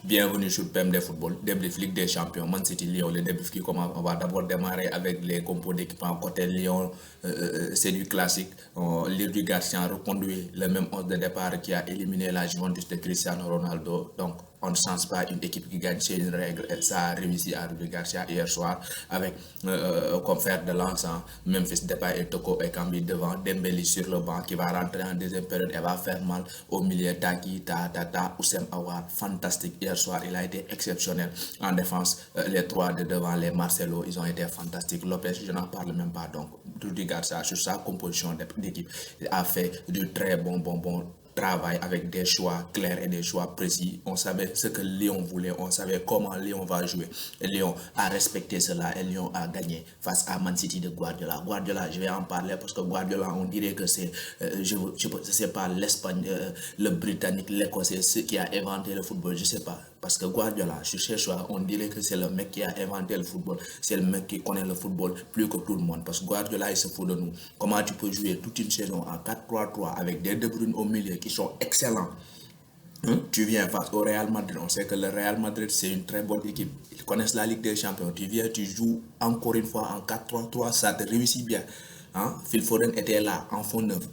Bienvenue sur PMD Football, débrief Ligue des Champions, Man City Lyon, le débrief qui commence. On va d'abord démarrer avec les compos d'équipement côté Lyon. C'est du classique. L'Irdu Garcia reconduit le même 11 de départ qui a éliminé la Juventus de Cristiano Ronaldo. Donc, on ne change pas une équipe qui gagne, c'est une règle. Et ça a réussi à Rudi Garcia hier soir avec comme fer de lance Memphis Depay et Toko Ekambi devant, Dembélé sur le banc qui va rentrer en deuxième période et va faire mal au milieu. Taki, Tata, Oussem Aouar, fantastique hier soir, il a été exceptionnel en défense. Les trois de devant, les Marcelo, ils ont été fantastiques. Lopez, je n'en parle même pas. Donc, Rudi Garcia sur sa composition d'équipe, il a fait du très bon travail avec des choix clairs et des choix précis. On savait ce que Lyon voulait, on savait comment Lyon va jouer. Et Lyon a respecté cela et Lyon a gagné face à Man City de Guardiola. Guardiola, je vais en parler parce que Guardiola, on dirait que c'est, je ne sais pas, l'Espagne, le Britannique, l'Écossais, ceux qui a inventé le football, je ne sais pas. Parce que Guardiola, sur ces choix, on dirait que c'est le mec qui a inventé le football. C'est le mec qui connaît le football plus que tout le monde. Parce que Guardiola, il se fout de nous. Comment tu peux jouer toute une saison en 4-3-3 avec des De Bruyne au milieu qui sont excellents? Tu viens face au Real Madrid. On sait que le Real Madrid, c'est une très bonne équipe. Ils connaissent la Ligue des Champions. Tu viens, tu joues encore une fois en 4-3-3. Ça te réussit bien. Phil Foden était là, en fond neuf.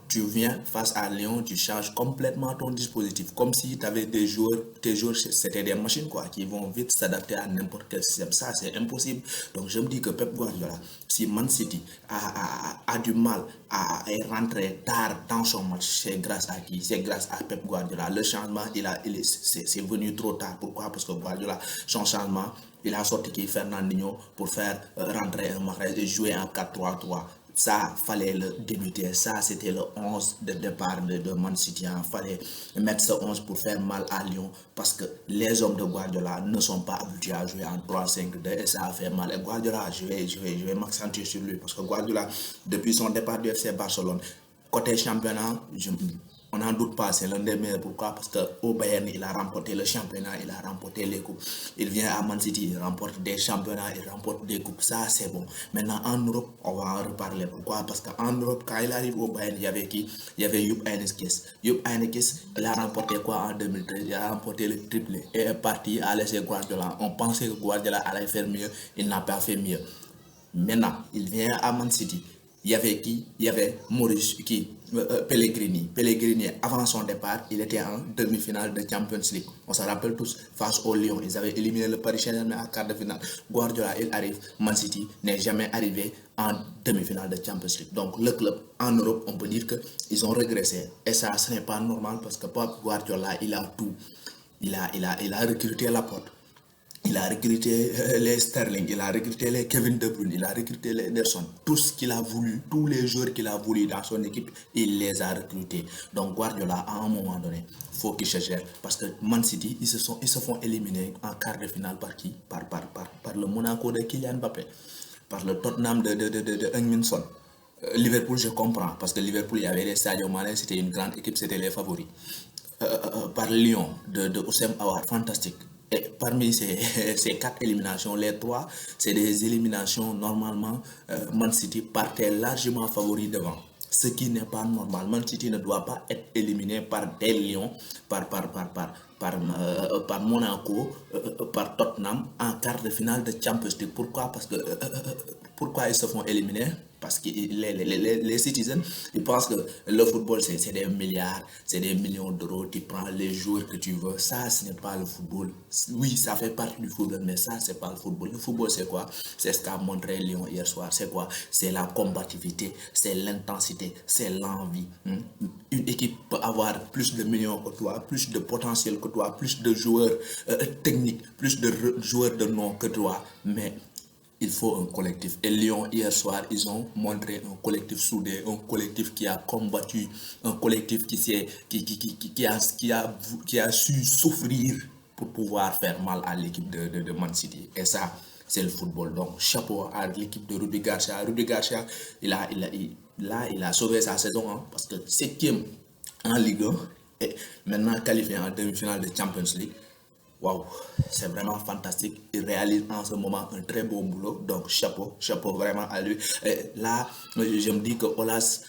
Tu viens face à Lyon, tu changes complètement ton dispositif. Comme si tu avais des joueurs, tes joueurs, c'était des machines quoi, qui vont vite s'adapter à n'importe quel système. Ça, c'est impossible. Donc, je me dis que Pep Guardiola, si Man City a du mal à rentrer tard dans son match, c'est grâce à qui? C'est grâce à Pep Guardiola. Le changement, c'est venu trop tard. Pourquoi? Parce que Guardiola, son changement, il a sorti qui Fernandinho pour faire rentrer un Mahrez et jouer en 4-3-3. Ça, fallait le débuter. Ça, c'était le 11 de départ de Man City. Il fallait mettre ce 11 pour faire mal à Lyon parce que les hommes de Guardiola ne sont pas habitués à jouer en 3-5-2 et ça a fait mal. Et Guardiola, je vais m'accentuer sur lui parce que Guardiola, depuis son départ du FC Barcelone, côté championnat, on n'en doute pas, c'est l'un des meilleurs. Pourquoi? Parce qu'au Bayern, il a remporté le championnat, il a remporté les coupes. Il vient à Man City, il remporte des championnats, il remporte des coupes. Ça, c'est bon. Maintenant, en Europe, on va en reparler. Pourquoi? Parce qu'en Europe, quand il arrive au Bayern, il y avait qui? Il y avait Jupp Heynckes. Jupp Heynckes, il a remporté quoi en 2013? Il a remporté le triplé et est parti à laisser Guardiola. On pensait que Guardiola allait faire mieux, il n'a pas fait mieux. Maintenant, il vient à Man City. Il y avait qui? Il y avait Maurice Pellegrini. Pellegrini, avant son départ, il était en demi-finale de Champions League. On se rappelle tous, face au Lyon, ils avaient éliminé le Paris Saint-Germain en quart de finale. Guardiola, il arrive, Man City n'est jamais arrivé en demi-finale de Champions League. Donc le club en Europe, on peut dire qu'ils ont régressé. Et ça, ce n'est pas normal parce que Pep Guardiola, il a tout. Il a recruté Laporte. Il a recruté les Sterling, il a recruté les Kevin De Bruyne, il a recruté les Ederson. Tout ce qu'il a voulu, tous les joueurs qu'il a voulu dans son équipe, il les a recrutés. Donc Guardiola, à un moment donné, il faut qu'il se gère. Parce que Man City, ils se font éliminer en quart de finale par qui? Par le Monaco de Kylian Mbappé, par le Tottenham de Heung-min Son. Liverpool, je comprends, parce que Liverpool, il y avait les Sadio Mané, c'était une grande équipe, c'était les favoris. Par Lyon de Oussem Aouar, fantastique. Et parmi ces quatre éliminations, les trois, c'est des éliminations normalement. Man City partait largement favori devant. Ce qui n'est pas normal. Man City ne doit pas être éliminé par des Lions, par Monaco, par Tottenham en quart de finale de Champions League. Pourquoi? Parce que pourquoi ils se font éliminer? Parce que les citizens, ils pensent que le football, c'est des milliards, c'est des millions d'euros, tu prends les joueurs que tu veux. Ça, ce n'est pas le football. Oui, ça fait partie du football, mais ça, c'est pas le football. Le football, c'est quoi? C'est ce qu'a montré Lyon hier soir. C'est quoi? C'est la combativité, c'est l'intensité, c'est l'envie. Une équipe peut avoir plus de millions que toi, plus de potentiel que toi, plus de joueurs techniques, plus de joueurs de nom que toi, mais il faut un collectif. Et Lyon, hier soir, ils ont montré un collectif soudé, un collectif qui a combattu, un collectif qui a su souffrir pour pouvoir faire mal à l'équipe de Man City. Et ça, c'est le football. Donc, chapeau à l'équipe de Rudi Garcia. Rudi Garcia, il a sauvé sa saison parce que 7e en Ligue 1 et maintenant qualifié en demi-finale de Champions League. Waouh, c'est vraiment fantastique. Il réalise en ce moment un très beau boulot. Donc, chapeau vraiment à lui. Et là, je me dis que Olas,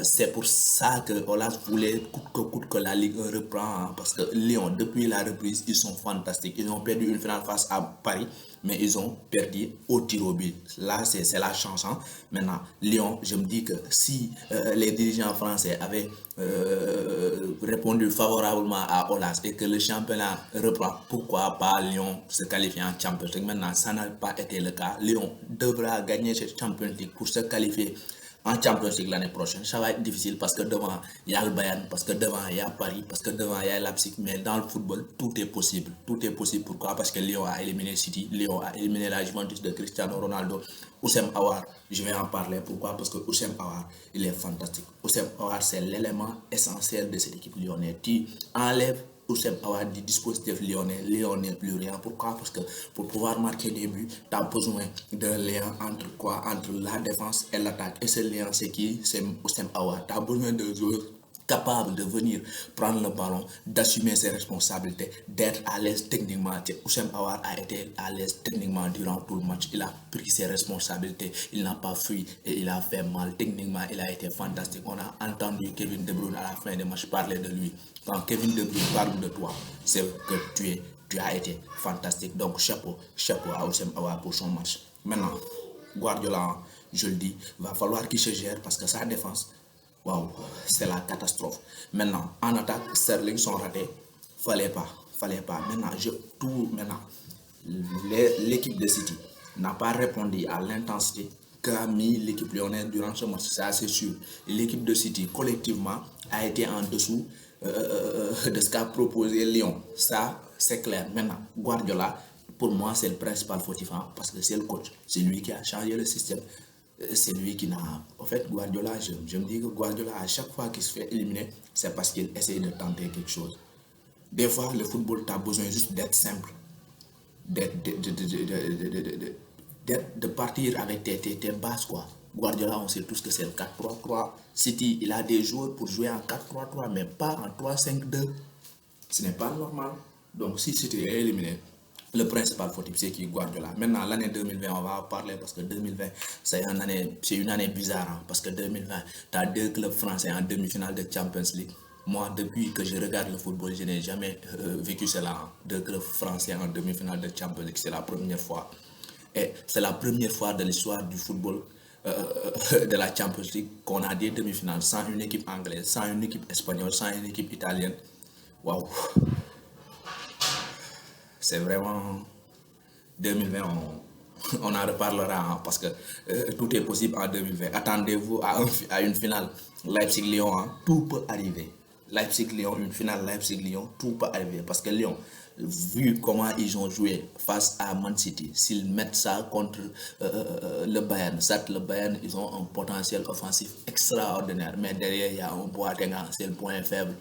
C'est pour ça que Olas voulait coûte que la Ligue 1 reprend, hein, parce que Lyon, depuis la reprise, ils sont fantastiques. Ils ont perdu une finale face à Paris, mais ils ont perdu au tir au but. Là, c'est la chance. Hein. Maintenant, Lyon, je me dis que si les dirigeants français avaient répondu favorablement à Olas et que le championnat reprend, pourquoi pas Lyon se qualifier en Champions League? Maintenant, ça n'a pas été le cas. Lyon devra gagner cette Champions League pour se qualifier en Champions League l'année prochaine. Ça va être difficile parce que devant il y a le Bayern, parce que devant il y a Paris, parce que devant il y a Leipzig. Mais dans le football, tout est possible. Tout est possible. Pourquoi? Parce que Lyon a éliminé City, Lyon a éliminé la Juventus de Cristiano Ronaldo. Oussem Aouar, je vais en parler. Pourquoi? Parce que Oussem Aouar, il est fantastique. Oussem Aouar, c'est l'élément essentiel de cette équipe lyonnaise. Tu enlèves Oussem Aouar du dispositif lyonnais, Lyon n'est plus rien. Pourquoi? Parce que pour pouvoir marquer des buts, tu as besoin d'un lien entre quoi? Entre la défense et l'attaque. Et ce lien, c'est qui? C'est Oussem Aouar. Tu as besoin de joueurs capables de venir prendre le ballon, d'assumer ses responsabilités, d'être à l'aise techniquement. Oussem Aouar a été à l'aise techniquement durant tout le match. Il a pris ses responsabilités, il n'a pas fui et il a fait mal. Techniquement, il a été fantastique. On a entendu Kevin De Bruyne à la fin du match parler de lui. Quand Kevin De Bruyne parle de toi, c'est que tu as été fantastique. Donc chapeau à Oussem Aouar pour son match. Maintenant, Guardiola, je le dis, va falloir qu'il se gère parce que sa défense, waouh, c'est la catastrophe. Maintenant, en attaque, Sterling sont ratés. Fallait pas. Maintenant, l'équipe de City n'a pas répondu à l'intensité qu'a mis l'équipe lyonnaise durant ce match. Ça, c'est sûr. L'équipe de City, collectivement, a été en dessous de ce qu'a proposé Lyon. Ça, c'est clair. Maintenant, Guardiola, pour moi, c'est le principal fautif, hein, parce que c'est le coach. C'est lui qui a changé le système. C'est lui qui n'a... En fait, Guardiola, je me dis que Guardiola, à chaque fois qu'il se fait éliminer, c'est parce qu'il essaye de tenter quelque chose. Des fois, le football, tu as besoin juste d'être simple. De partir avec tes bases, quoi. Guardiola, on sait tous que c'est le 4-3-3. City, il a des joueurs pour jouer en 4-3-3, mais pas en 3-5-2. Ce n'est pas normal. Donc, si City est éliminé, le principal fautif, c'est qui? Guardiola. Maintenant, l'année 2020, on va en parler parce que 2020, c'est une année bizarre. Hein, parce que 2020, tu as deux clubs français en demi-finale de Champions League. Moi, depuis que je regarde le football, je n'ai jamais vécu cela. Hein. Deux clubs français en demi-finale de Champions League, c'est la première fois. Et c'est la première fois de l'histoire du football de la Champions League qu'on a des demi-finales sans une équipe anglaise, sans une équipe espagnole, sans une équipe italienne. Waouh! C'est vraiment 2020, on en reparlera, hein, parce que tout est possible en 2020. Attendez-vous à une finale Leipzig-Lyon, hein, tout peut arriver. Leipzig-Lyon, une finale Leipzig-Lyon, tout peut arriver. Parce que Lyon, vu comment ils ont joué face à Man City, s'ils mettent ça contre le Bayern, certes le Bayern, ils ont un potentiel offensif extraordinaire, mais derrière il y a un Boateng, c'est le point faible.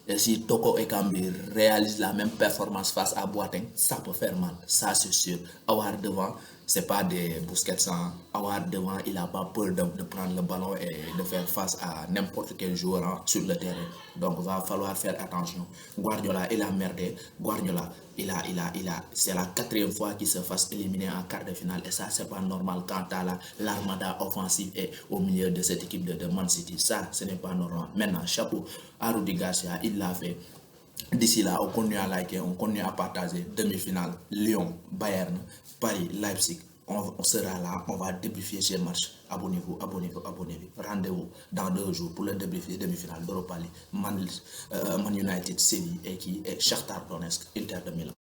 Et si Toko Ekambi réalise la même performance face à Boateng, ça peut faire mal, ça c'est sûr. Avoir devant, c'est pas des Busquets, hein. Avoir devant, il n'a pas peur de prendre le ballon et de faire face à n'importe quel joueur, hein, sur le terrain. Donc il va falloir faire attention. Guardiola, il a merdé. Guardiola, c'est la quatrième fois qu'il se fasse éliminer en quart de finale. Et ça, c'est pas normal quand tu as l'armada offensive et au milieu de cette équipe de Man City. Ça, ce n'est pas normal. Maintenant, chapeau à Rudy Garcia, il l'a fait. D'ici là, on continue à liker, on continue à partager. Demi-finale, Lyon, Bayern, Paris, Leipzig. On sera là, on va débriefer ces matchs. Abonnez-vous. Rendez-vous dans 2 jours pour le débriefer demi-finale d'Europa League. Man United, Séville et Shakhtar Donetsk, Inter de Milan.